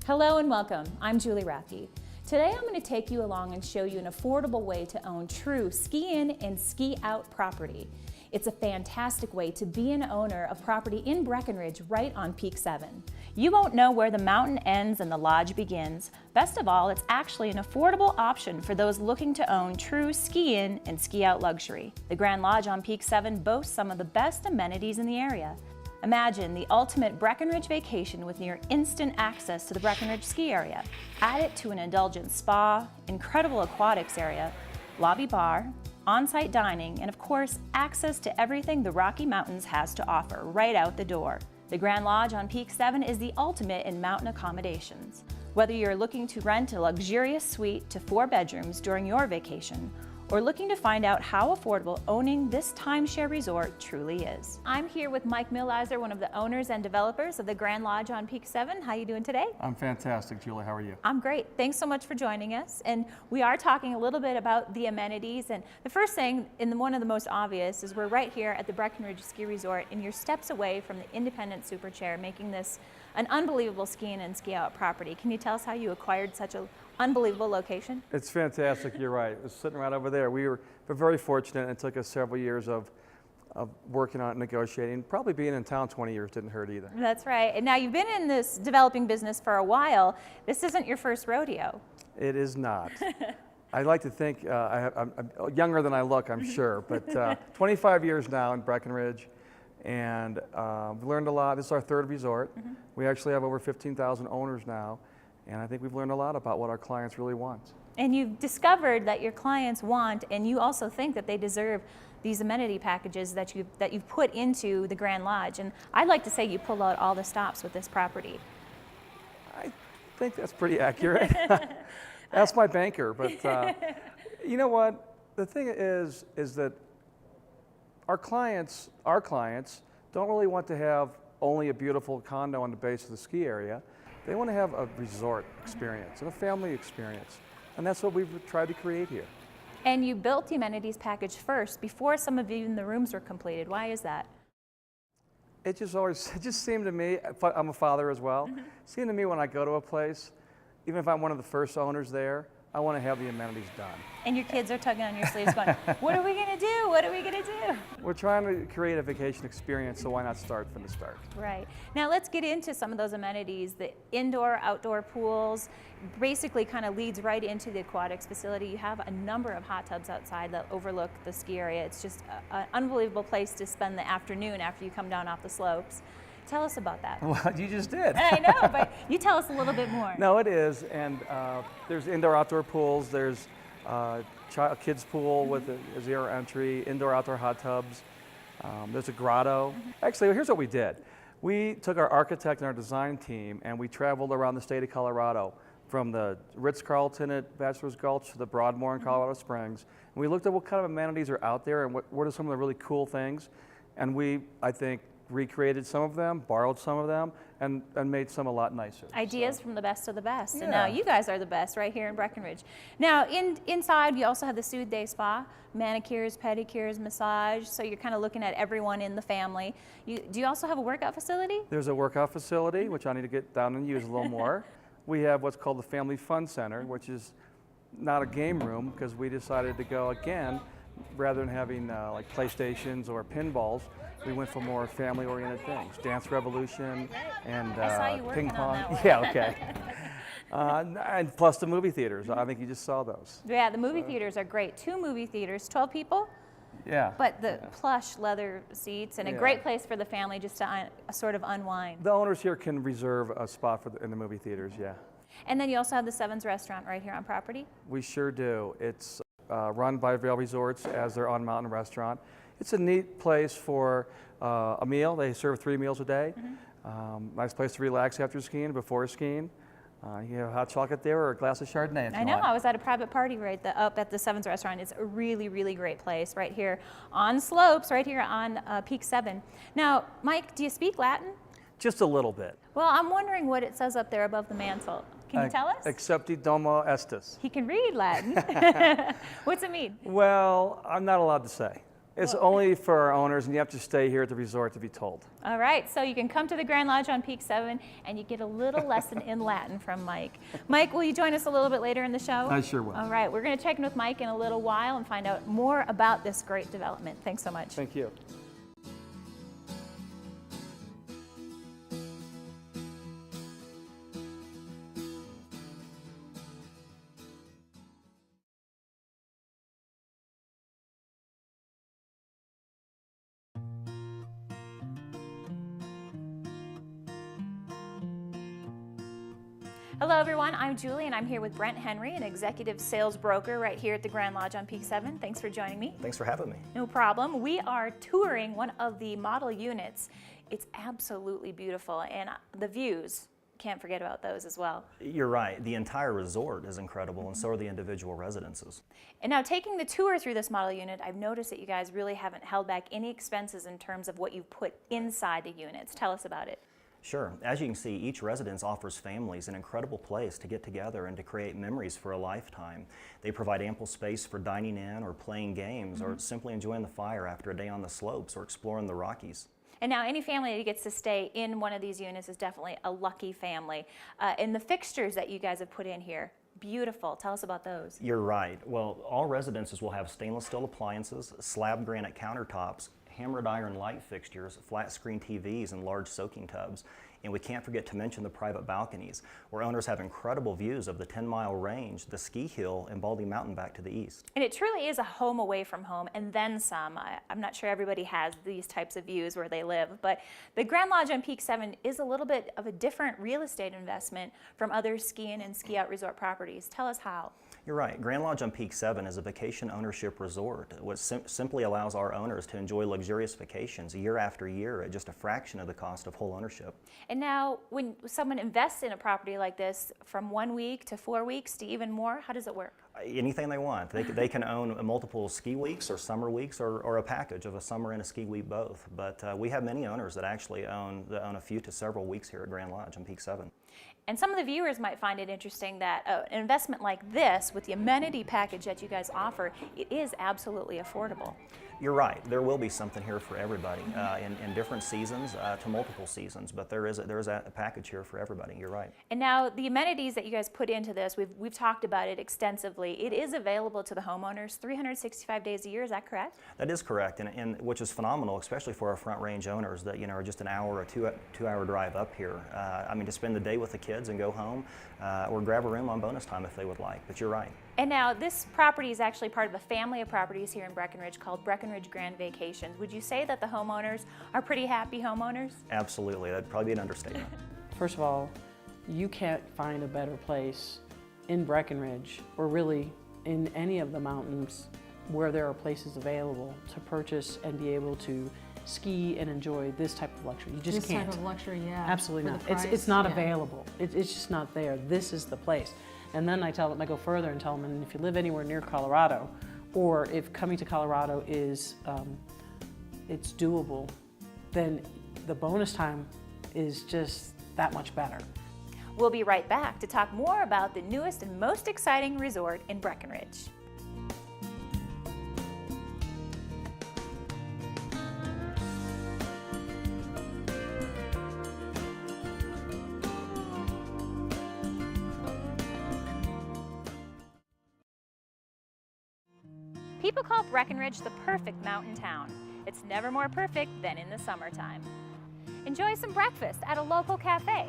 Hello and welcome. I'm Julie Rathke. Today I'm going to take you along and show you an affordable way to own true ski-in and ski-out property. It's a fantastic way to be an owner of property in Breckenridge right on Peak 7. You won't know where the mountain ends and the lodge begins. Best of all, it's actually an affordable option for those looking to own true ski-in and ski-out luxury. The Grand Lodge on Peak 7 boasts some of the best amenities in the area. Imagine the ultimate Breckenridge vacation with near instant access to the Breckenridge ski area. Add it to an indulgent spa, incredible aquatics area, lobby bar, on-site dining, and of course, access to everything the Rocky Mountains has to offer right out the door. The Grand Lodge on Peak 7 is the ultimate in mountain accommodations. Whether you're looking to rent a luxurious suite to 4 bedrooms during your vacation, or looking to find out how affordable owning this timeshare resort truly is. I'm here with Mike Millizer, one of the owners and developers of the Grand Lodge on Peak 7. How are you doing today? I'm fantastic, Julie. How are you? I'm great. Thanks so much for joining us. And we are talking a little bit about the amenities. And the first thing, and one of the most obvious, is we're right here at the Breckenridge Ski Resort, and you're steps away from the independent super chair, making this an unbelievable ski-in and ski-out property. Can you tell us how you acquired such an unbelievable location? It's fantastic. You're right. It was sitting right over there. We were very fortunate, and it took us several years of working on it, negotiating. Probably being in town 20 years didn't hurt either. That's right. And now you've been in this developing business for a while. This isn't your first rodeo. It is not. I like to think I'm younger than I look, I'm sure, but 25 years now in Breckenridge, and we've learned a lot. This is our 3rd resort. We actually have over 15,000 owners now, and I think we've learned a lot about what our clients really want. And you've discovered that your clients want, and you also think that they deserve these amenity packages that you've put into the Grand Lodge. And I'd like to say you pulled out all the stops with this property. I think that's pretty accurate. Ask my banker, but you know what? The thing is that our clients don't really want to have only a beautiful condo on the base of the ski area. They want to have a resort experience and a family experience. And that's what we've tried to create here. And you built the amenities package first before some of even the rooms were completed. Why is that? It just seemed to me, I'm a father as well, it seemed to me when I go to a place, even if I'm one of the first owners there, I want to have the amenities done. And your kids are tugging on your sleeves going, what are we going to do? What are we going to do? We're trying to create a vacation experience, so why not start from the start? Right. Now let's get into some of those amenities. The indoor, outdoor pools basically kind of leads right into the aquatics facility. You have a number of hot tubs outside that overlook the ski area. It's just an unbelievable place to spend the afternoon after you come down off the slopes. Tell us about that. Well, you just did. I know, but you tell us a little bit more. No, it is, and there's indoor-outdoor pools. There's a kids pool with a 0 entry, indoor-outdoor hot tubs. There's a grotto. Actually, here's what we did. We took our architect and our design team, and we traveled around the state of Colorado, from the Ritz-Carlton at Bachelor's Gulch to the Broadmoor in Colorado Springs. And we looked at what kind of amenities are out there and what are some of the really cool things. And we, I think, recreated some of them, borrowed some of them, and made some a lot nicer. Ideas from the best of the best. Yeah. And now you guys are the best right here in Breckenridge. Now inside you also have the Soothe Day Spa, manicures, pedicures, massage, so you're kind of looking at everyone in the family. Do you also have a workout facility? There's a workout facility, which I need to get down and use a little more. We have what's called the Family Fun Center, which is not a game room, because we decided to go again, rather than having like PlayStations or pinballs, we went for more family-oriented things, Dance Revolution and ping pong. Yeah, okay. And plus the movie theaters. I think you just saw those. Yeah, the movie theaters are great. 2 movie theaters, 12 people. Yeah. But the plush leather seats and a great place for the family just to sort of unwind. The owners here can reserve a spot in the movie theaters, yeah. And then you also have the Sevens restaurant right here on property. We sure do. It's run by Vail Resorts as their on-mountain restaurant. It's a neat place for a meal. They serve 3 meals a day. Nice place to relax after skiing, before skiing. You have hot chocolate there or a glass of Chardonnay if you I know. want. I was at a private party up at the Sevens restaurant. It's a really, really great place right here on slopes, right here on Peak 7. Now, Mike, do you speak Latin? Just a little bit. Well, I'm wondering what it says up there above the mantle. Can you tell us? Accepti domo estis. He can read Latin. What's it mean? Well, I'm not allowed to say. It's only for our owners, and you have to stay here at the resort to be told. All right, so you can come to the Grand Lodge on Peak 7 and you get a little lesson in Latin from Mike. Mike, will you join us a little bit later in the show? I sure will. All right, we're going to check in with Mike in a little while and find out more about this great development. Thanks so much. Thank you. Hello everyone, I'm Julie and I'm here with Brent Henry, an executive sales broker right here at the Grand Lodge on Peak 7. Thanks for joining me. Thanks for having me. No problem. We are touring one of the model units. It's absolutely beautiful, and the views, can't forget about those as well. You're right. The entire resort is incredible, and so are the individual residences. And now taking the tour through this model unit, I've noticed that you guys really haven't held back any expenses in terms of what you've put inside the units. Tell us about it. Sure. As you can see, each residence offers families an incredible place to get together and to create memories for a lifetime. They provide ample space for dining in or playing games or simply enjoying the fire after a day on the slopes or exploring the Rockies. And now any family that gets to stay in one of these units is definitely a lucky family. And the fixtures that you guys have put in here, beautiful. Tell us about those. You're right. Well, all residences will have stainless steel appliances, slab granite countertops, hammered iron light fixtures, flat screen TVs, and large soaking tubs. And we can't forget to mention the private balconies, where owners have incredible views of the 10-mile range, the ski hill, and Baldy Mountain back to the east. And it truly is a home away from home, and then some. I'm not sure everybody has these types of views where they live, but the Grand Lodge on Peak 7 is a little bit of a different real estate investment from other ski-in and ski-out resort properties. Tell us how. You're right. Grand Lodge on Peak 7 is a vacation ownership resort, which simply allows our owners to enjoy luxurious vacations year after year at just a fraction of the cost of whole ownership. And now, when someone invests in a property like this, from 1 week to 4 weeks to even more, how does it work? Anything they want. They can own multiple ski weeks or summer weeks or a package of a summer and a ski week both. But we have many owners that actually own a few to several weeks here at Grand Lodge on Peak 7. And some of the viewers might find it interesting that an investment like this, with the amenity package that you guys offer, it is absolutely affordable. You're right. There will be something here for everybody in different seasons to multiple seasons, but there is a package here for everybody. You're right. And now the amenities that you guys put into this, we've talked about it extensively. It is available to the homeowners 365 days a year. Is that correct? That is correct, and which is phenomenal, especially for our front range owners that are just an hour or two-hour drive up here. I mean, to spend the day with the kids and go home, or grab a room on bonus time if they would like. But you're right. And now this property is actually part of a family of properties here in Breckenridge called Breckenridge Grand Vacations. Would you say that the homeowners are pretty happy homeowners? Absolutely. That'd probably be an understatement. First of all, you can't find a better place in Breckenridge, or really in any of the mountains where there are places available to purchase and be able to ski and enjoy this type of luxury. You just can't. This type of luxury, yeah. Absolutely For not. the price, It's not yeah. available. It's just not there. This is the place. And then I go further and tell them, and if you live anywhere near Colorado, or if coming to Colorado is it's doable, then the bonus time is just that much better. We'll be right back to talk more about the newest and most exciting resort in Breckenridge. People call Breckenridge the perfect mountain town. It's never more perfect than in the summertime. Enjoy some breakfast at a local cafe.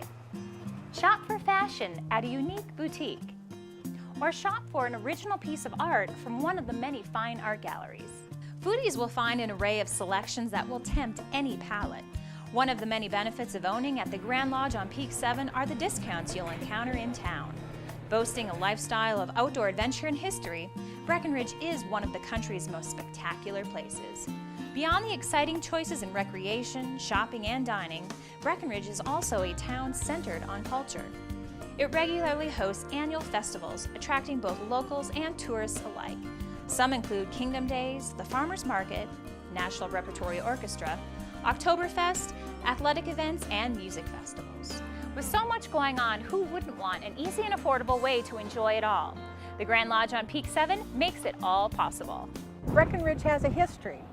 Shop for fashion at a unique boutique. Or shop for an original piece of art from one of the many fine art galleries. Foodies will find an array of selections that will tempt any palate. One of the many benefits of owning at the Grand Lodge on Peak 7 are the discounts you'll encounter in town. Boasting a lifestyle of outdoor adventure and history, Breckenridge is one of the country's most spectacular places. Beyond the exciting choices in recreation, shopping, and dining, Breckenridge is also a town centered on culture. It regularly hosts annual festivals, attracting both locals and tourists alike. Some include Kingdom Days, the Farmers Market, National Repertory Orchestra, Oktoberfest, athletic events, and music festivals. With so much going on, who wouldn't want an easy and affordable way to enjoy it all? The Grand Lodge on Peak 7 makes it all possible. Breckenridge has a history.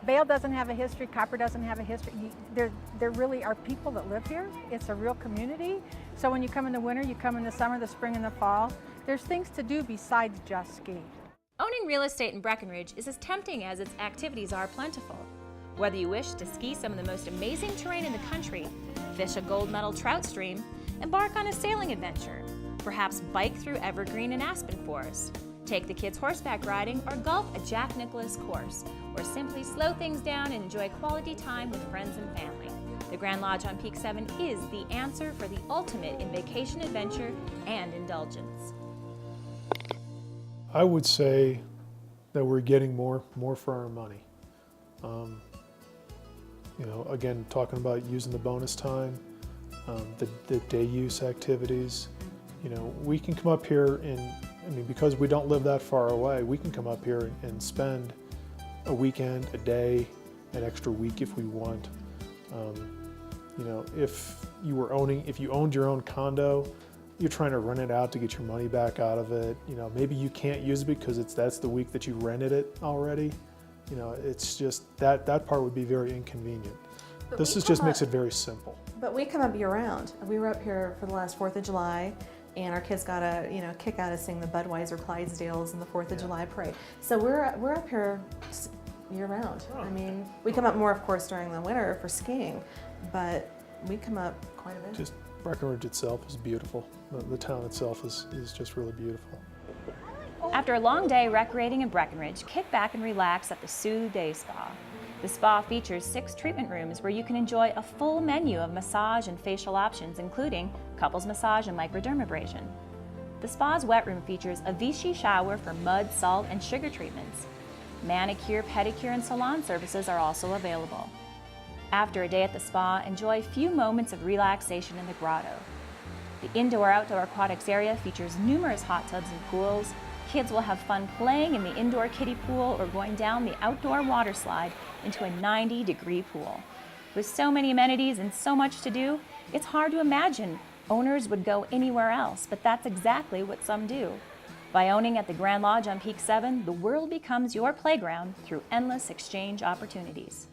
Bale doesn't have a history, Copper doesn't have a history. There really are people that live here. It's a real community. So when you come in the winter, you come in the summer, the spring, and the fall, there's things to do besides just ski. Owning real estate in Breckenridge is as tempting as its activities are plentiful. Whether you wish to ski some of the most amazing terrain in the country, fish a gold medal trout stream, embark on a sailing adventure, perhaps bike through evergreen and aspen forests, take the kids horseback riding, or golf a Jack Nicklaus course, or simply slow things down and enjoy quality time with friends and family. The Grand Lodge on Peak 7 is the answer for the ultimate in vacation adventure and indulgence. I would say that we're getting more for our money. You know, again, talking about using the bonus time, the day use activities. You know, we can come up here and, I mean, because we don't live that far away, we can come up here and spend a weekend, a day, an extra week if we want. You know, if you owned your own condo, you're trying to rent it out to get your money back out of it. You know, maybe you can't use it because that's the week that you rented it already. You know, it's just that part would be very inconvenient. This just makes it very simple. But we come up year round. We were up here for the last 4th of July, and our kids got a kick out of seeing the Budweiser Clydesdales and the 4th of July parade. So we're up here year round. I mean, we come up more, of course, during the winter for skiing, but we come up quite a bit. Just Breckenridge itself is beautiful. The town itself is just really beautiful. After a long day recreating in Breckenridge, kick back and relax at the Sioux Day Spa. The spa features 6 treatment rooms where you can enjoy a full menu of massage and facial options, including couples massage and microdermabrasion. The spa's wet room features a Vichy shower for mud, salt, and sugar treatments. Manicure, pedicure, and salon services are also available. After a day at the spa, enjoy a few moments of relaxation in the grotto. The indoor-outdoor aquatics area features numerous hot tubs and pools. Kids will have fun playing in the indoor kiddie pool or going down the outdoor water slide into a 90-degree pool. With so many amenities and so much to do, it's hard to imagine owners would go anywhere else, but that's exactly what some do. By owning at the Grand Lodge on Peak 7, the world becomes your playground through endless exchange opportunities.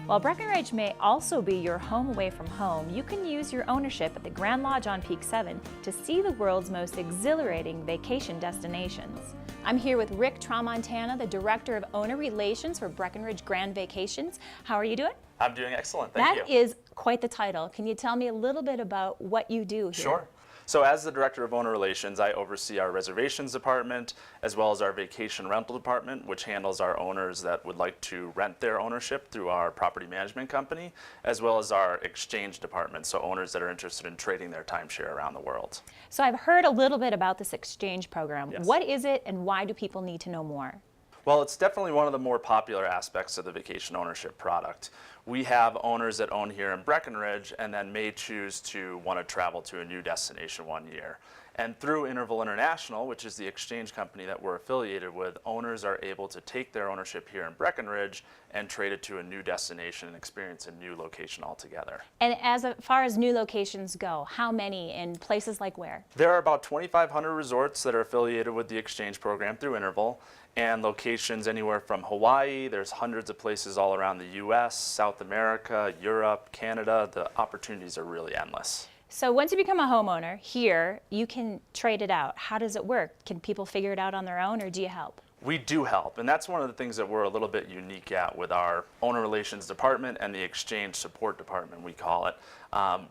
While Breckenridge may also be your home away from home, you can use your ownership at the Grand Lodge on Peak 7 to see the world's most exhilarating vacation destinations. I'm here with Rick Tramontana, the Director of Owner Relations for Breckenridge Grand Vacations. How are you doing? I'm doing excellent, thank you. That is quite the title. Can you tell me a little bit about what you do here? Sure. So as the Director of Owner Relations, I oversee our reservations department as well as our vacation rental department, which handles our owners that would like to rent their ownership through our property management company, as well as our exchange department, so owners that are interested in trading their timeshare around the world. So I've heard a little bit about this exchange program. Yes. What is it and why do people need to know more? Well, it's definitely one of the more popular aspects of the vacation ownership product. We have owners that own here in Breckenridge and then may choose to want to travel to a new destination one year. And through Interval International, which is the exchange company that we're affiliated with, owners are able to take their ownership here in Breckenridge and trade it to a new destination and experience a new location altogether. And as far as new locations go, how many and places like where? There are about 2,500 resorts that are affiliated with the exchange program through Interval, and locations anywhere from Hawaii. There's hundreds of places all around the US, South America, Europe, Canada. The opportunities are really endless. So once you become a homeowner here, you can trade it out. How does it work? Can people figure it out on their own, or do you help? We do help, and that's one of the things that we're a little bit unique at with our owner relations department and the exchange support department, we call it.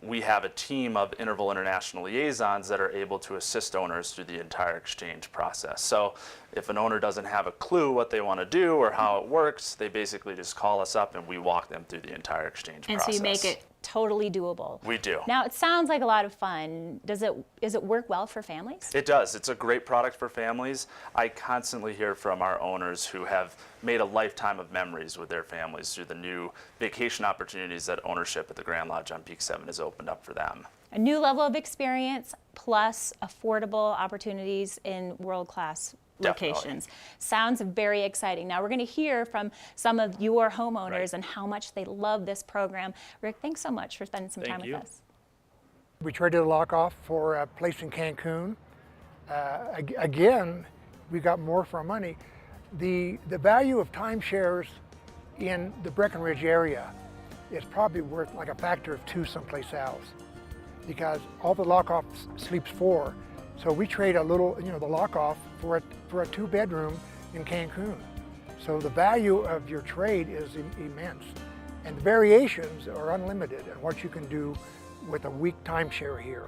We have a team of Interval International liaisons that are able to assist owners through the entire exchange process. So if an owner doesn't have a clue what they want to do or how it works, they basically just call us up and we walk them through the entire exchange process. And so you make it totally doable. We do. Now, it sounds like a lot of fun. Does it work well for families? It does. It's a great product for families. I constantly hear from our owners who have made a lifetime of memories with their families through the new vacation opportunities that ownership at the Grand Lodge on Peak 7 has opened up for them. A new level of experience plus affordable opportunities in world-class locations. Sounds very exciting. Now we're going to hear from some of your homeowners and how much they love this program. Rick, thanks so much for spending some time with us. We traded a lock off for a place in Cancun. Again, we got more for our money. The value of timeshares in the Breckenridge area is probably worth like a factor of 2 someplace else, because all the lock off sleeps 4. So we trade a little, the lock off for a 2-bedroom in Cancun. So the value of your trade is immense. And the variations are unlimited in what you can do with a week timeshare here.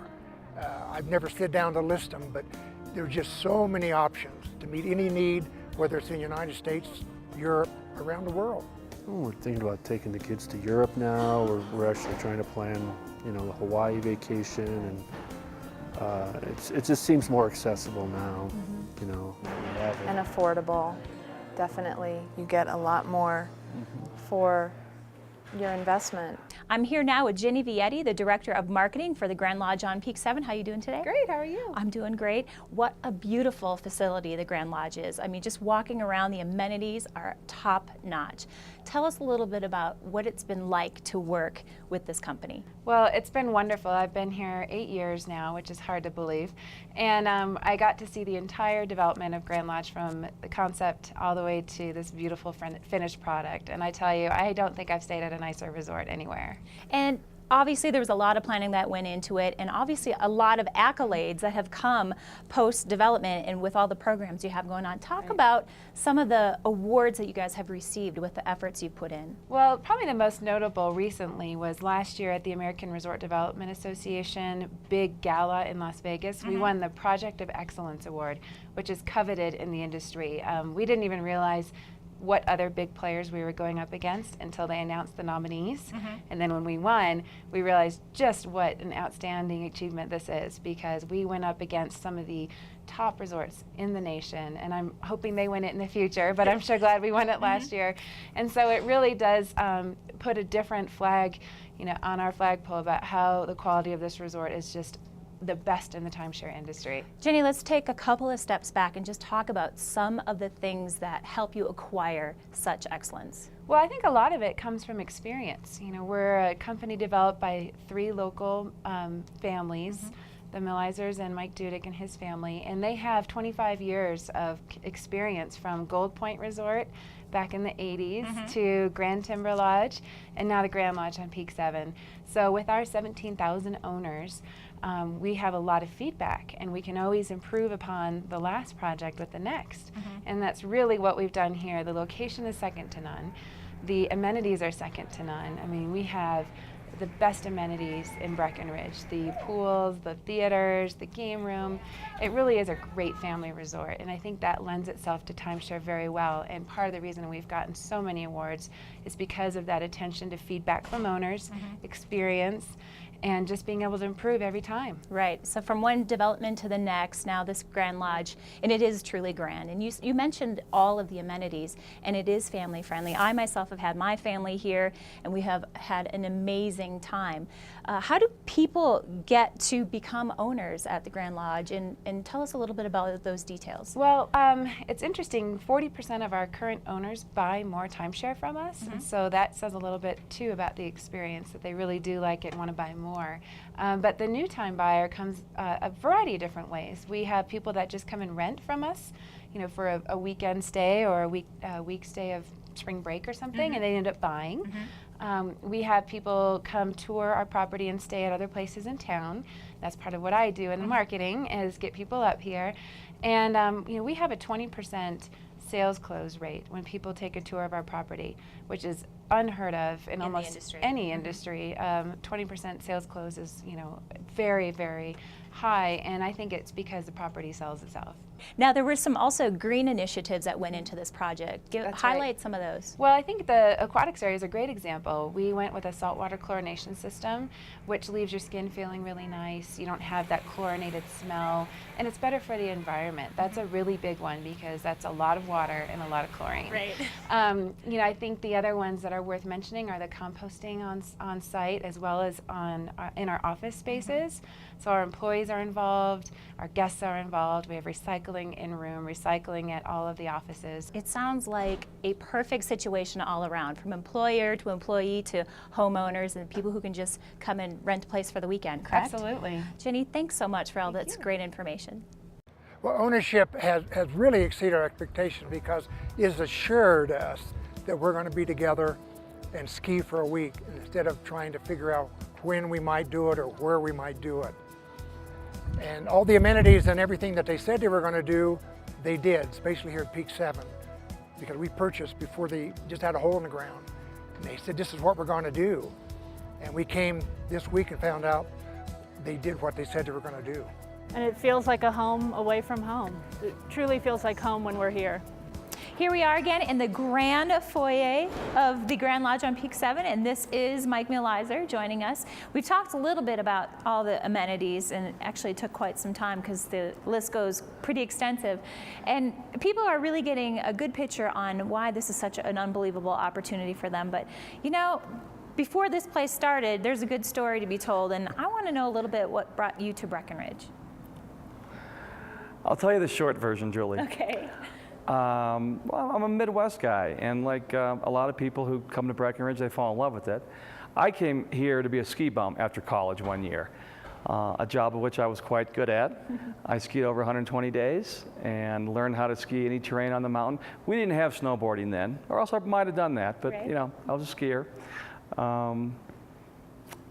I've never sit down to list them, but there's just so many options to meet any need, whether it's in the United States, Europe, around the world. We're thinking about taking the kids to Europe now. We're actually trying to plan, the Hawaii vacation, and it just seems more accessible now, And affordable, definitely. You get a lot more for your investment. I'm here now with Jenny Vietti, the Director of Marketing for the Grand Lodge on Peak 7. How are you doing today? Great, how are you? I'm doing great. What a beautiful facility the Grand Lodge is. I mean, just walking around, the amenities are top notch. Tell us a little bit about what it's been like to work with this company. Well, it's been wonderful. I've been here 8 years now, which is hard to believe. And I got to see the entire development of Grand Lodge from the concept all the way to this beautiful finished product. And I tell you, I don't think I've stayed at a nicer resort anywhere. And obviously there was a lot of planning that went into it, and obviously a lot of accolades that have come post-development and with all the programs you have going on. Talk about some of the awards that you guys have received with the efforts you've put in. Well, probably the most notable recently was last year at the American Resort Development Association big gala in Las Vegas. We won the Project of Excellence Award, which is coveted in the industry. We didn't even realize what other big players we were going up against until they announced the nominees. And then when we won, we realized just what an outstanding achievement this is, because we went up against some of the top resorts in the nation, and I'm hoping they win it in the future, but I'm sure glad we won it last year. And so it really does put a different flag, on our flagpole about how the quality of this resort is just the best in the timeshare industry. Jenny, let's take a couple of steps back and just talk about some of the things that help you acquire such excellence. Well, I think a lot of it comes from experience. We're a company developed by 3 local families, the Millizers and Mike Dudick and his family, and they have 25 years of experience from Gold Point Resort back in the 80s to Grand Timber Lodge, and now the Grand Lodge on Peak 7. So with our 17,000 owners, we have a lot of feedback, and we can always improve upon the last project with the next. And that's really what we've done here. The location is second to none. The amenities are second to none. I mean, we have the best amenities in Breckenridge, the pools, the theaters, the game room. It really is a great family resort, and I think that lends itself to timeshare very well. And part of the reason we've gotten so many awards is because of that attention to feedback from owners, experience, and just being able to improve every time. Right, so from one development to the next, now this Grand Lodge, and it is truly grand. And you mentioned all of the amenities, and it is family friendly. I myself have had my family here, and we have had an amazing time. How do people get to become owners at the Grand Lodge? And tell us a little bit about those details. Well, it's interesting, 40% of our current owners buy more timeshare from us, and so that says a little bit too about the experience, that they really do like it and want to buy more. But the new time buyer comes a variety of different ways. We have people that just come and rent from us, for a weekend stay or a week stay of spring break or something, and they end up buying. We have people come tour our property and stay at other places in town. That's part of what I do in the marketing, is get people up here. And we have a 20% sales close rate when people take a tour of our property, which is unheard of in almost any industry. 20% sales close is, very, very high, and I think it's because the property sells itself. Now there were some also green initiatives that went into this project. That's Highlight right. some of those. Well, I think the aquatics area is a great example. We went with a saltwater chlorination system, which leaves your skin feeling really nice. You don't have that chlorinated smell, and it's better for the environment. That's a really big one because that's a lot of water and a lot of chlorine. Right. You know, I think the other ones that are worth mentioning are the composting on site as well as in our office spaces. So our employees are involved, our guests are involved. We have recycling in room, recycling at all of the offices. It sounds like a perfect situation all around, from employer to employee to homeowners and people who can just come and rent a place for the weekend, correct? Absolutely. Jenny, thanks so much for all that's great information. Well, ownership has really exceeded our expectations because it has assured us that we're going to be together and ski for a week instead of trying to figure out when we might do it or where we might do it. And all the amenities and everything that they said they were going to do, they did, especially here at Peak 7, because we purchased before they just had a hole in the ground. And they said, this is what we're going to do. And we came this week and found out they did what they said they were going to do. And it feels like a home away from home. It truly feels like home when we're here. Here we are again in the grand foyer of the Grand Lodge on Peak 7, and this is Mike Milizer joining us. We've talked a little bit about all the amenities, and it actually took quite some time because the list goes pretty extensive. And people are really getting a good picture on why this is such an unbelievable opportunity for them. But, you know, before this place started, there's a good story to be told, and I want to know a little bit what brought you to Breckenridge. I'll tell you the short version, Julie. Okay. Well, I'm a Midwest guy, and like a lot of people who come to Breckenridge, they fall in love with it. I came here to be a ski bum after college one year, a job of which I was quite good at. I skied over 120 days and learned how to ski any terrain on the mountain. We didn't have snowboarding then, or else I might have done that, but you know, I was a skier.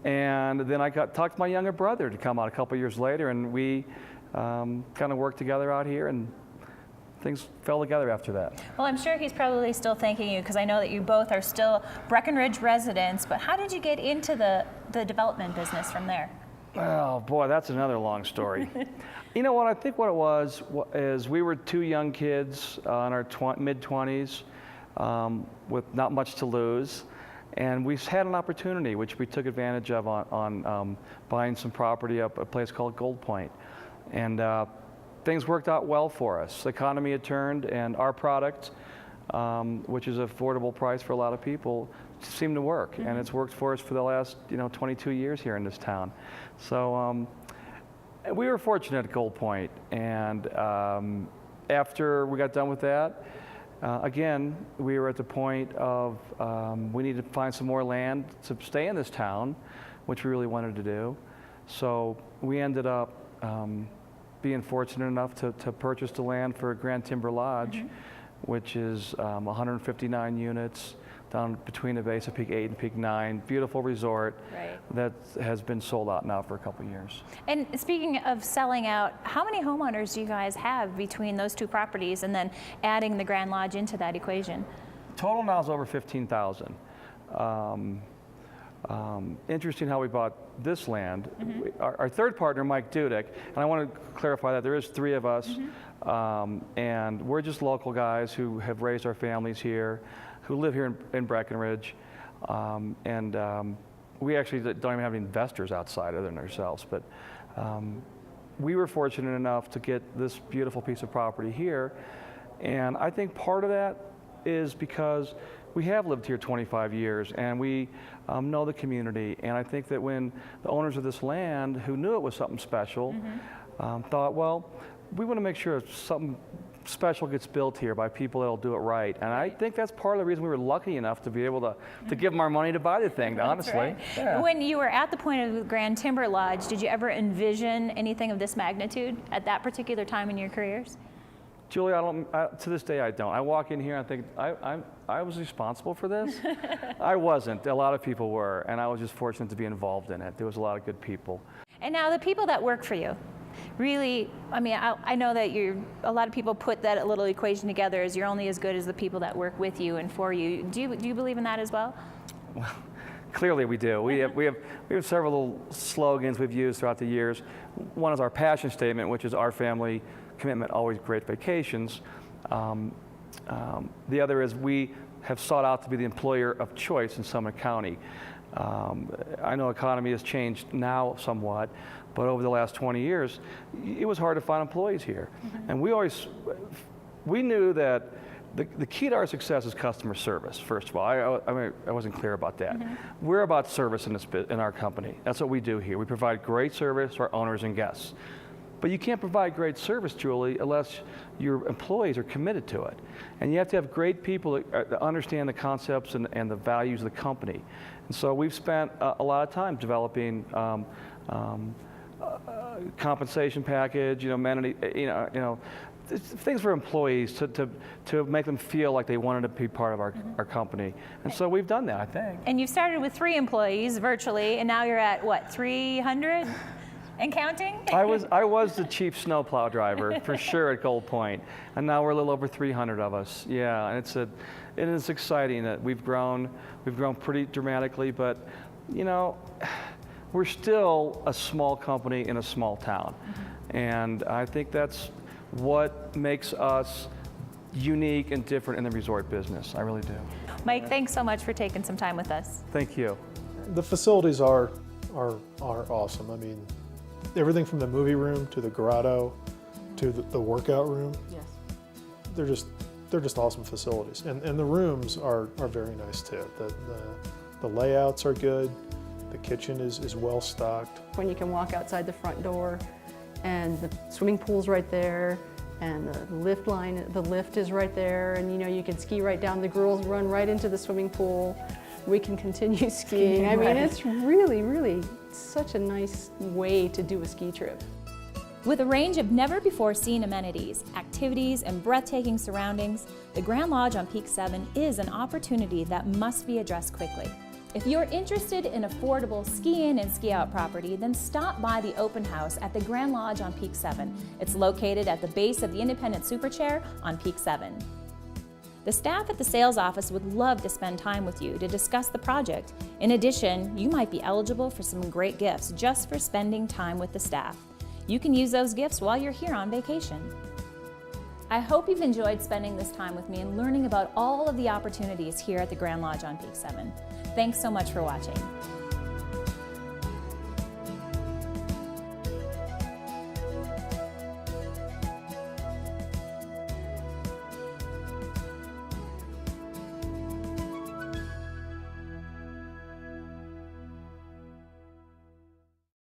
And then I talked to my younger brother to come out a couple years later, and we kind of worked together out here, and things fell together after that. Well, I'm sure he's probably still thanking you because I know that you both are still Breckenridge residents, but how did you get into the development business from there? Oh boy, that's another long story. You know what, I think what it was is we were two young kids in our mid-20s with not much to lose, and we had an opportunity which we took advantage of on buying some property up at a place called Gold Point. And things worked out well for us. The economy had turned, and our product, which is an affordable price for a lot of people, seemed to work. And it's worked for us for the last 22 years here in this town. So we were fortunate at Gold Point. And after we got done with that, again, we were at the point of we needed to find some more land to stay in this town, which we really wanted to do. So we ended up being fortunate enough to purchase the land for Grand Timber Lodge, which is 159 units down between the base of Peak 8 and Peak 9. Beautiful resort that has been sold out now for a couple years. And speaking of selling out, how many homeowners do you guys have between those two properties and then adding the Grand Lodge into that equation? Total now is over 15,000. Interesting how we bought this land. Our third partner, Mike Dudek, and I want to clarify that there is three of us, and we're just local guys who have raised our families here, who live here in Breckenridge, and we actually don't even have any investors outside other than ourselves, but we were fortunate enough to get this beautiful piece of property here, and I think part of that is because we have lived here 25 years, and we know the community. And I think that when the owners of this land, who knew it was something special, thought, well, we want to make sure something special gets built here by people that'll do it right. And I think that's part of the reason we were lucky enough to be able to give them our money to buy the thing, honestly. Right. Yeah. When you were at the point of the Grand Timber Lodge, did you ever envision anything of this magnitude at that particular time in your careers? Julie, to this day I don't. I walk in here and I think, I was responsible for this? I wasn't. A lot of people were, and I was just fortunate to be involved in it. There was a lot of good people. And now the people that work for you, really, I mean, I know that a lot of people put that little equation together as you're only as good as the people that work with you and for you. Do you believe in that as well? Well, clearly we do. We have several little slogans we've used throughout the years. One is our passion statement, which is our family commitment, always great vacations. The other is we have sought out to be the employer of choice in Summit County. I know economy has changed now somewhat, but over the last 20 years, it was hard to find employees here. And we knew that the key to our success is customer service, first of all. I wasn't clear about that. We're about service in our company. That's what we do here. We provide great service to our owners and guests. But you can't provide great service, Julie, unless your employees are committed to it. And you have to have great people that understand the concepts and the values of the company. And so we've spent a lot of time developing compensation package, amenity, things for employees to make them feel like they wanted to be part of our company. And so we've done that, I think. And you started with 3 employees virtually, and now you're at what, 300 and counting? I was the chief snowplow driver for sure at Gold Point, and now we're a little over 300 of us. Yeah, and it is exciting that we've grown pretty dramatically, but we're still a small company in a small town, and I think that's what makes us unique and different in the resort business. I really do. Mike, thanks so much for taking some time with us. Thank you. The facilities are awesome. I mean, everything from the movie room to the grotto to the workout room. Yes. They're just awesome facilities, and the rooms are very nice too. The layouts are good. The kitchen is well stocked. When you can walk outside the front door, and the swimming pool's right there, and the lift is right there, and you can ski right down. The girls run right into the swimming pool. We can continue skiing. I mean, it's really, really such a nice way to do a ski trip. With a range of never-before-seen amenities, activities, and breathtaking surroundings, the Grand Lodge on Peak 7 is an opportunity that must be addressed quickly. If you're interested in affordable ski-in and ski-out property, then stop by the open house at the Grand Lodge on Peak 7. It's located at the base of the Independent Superchair on Peak 7. The staff at the sales office would love to spend time with you to discuss the project. In addition, you might be eligible for some great gifts just for spending time with the staff. You can use those gifts while you're here on vacation. I hope you've enjoyed spending this time with me and learning about all of the opportunities here at the Grand Lodge on Peak 7. Thanks so much for watching.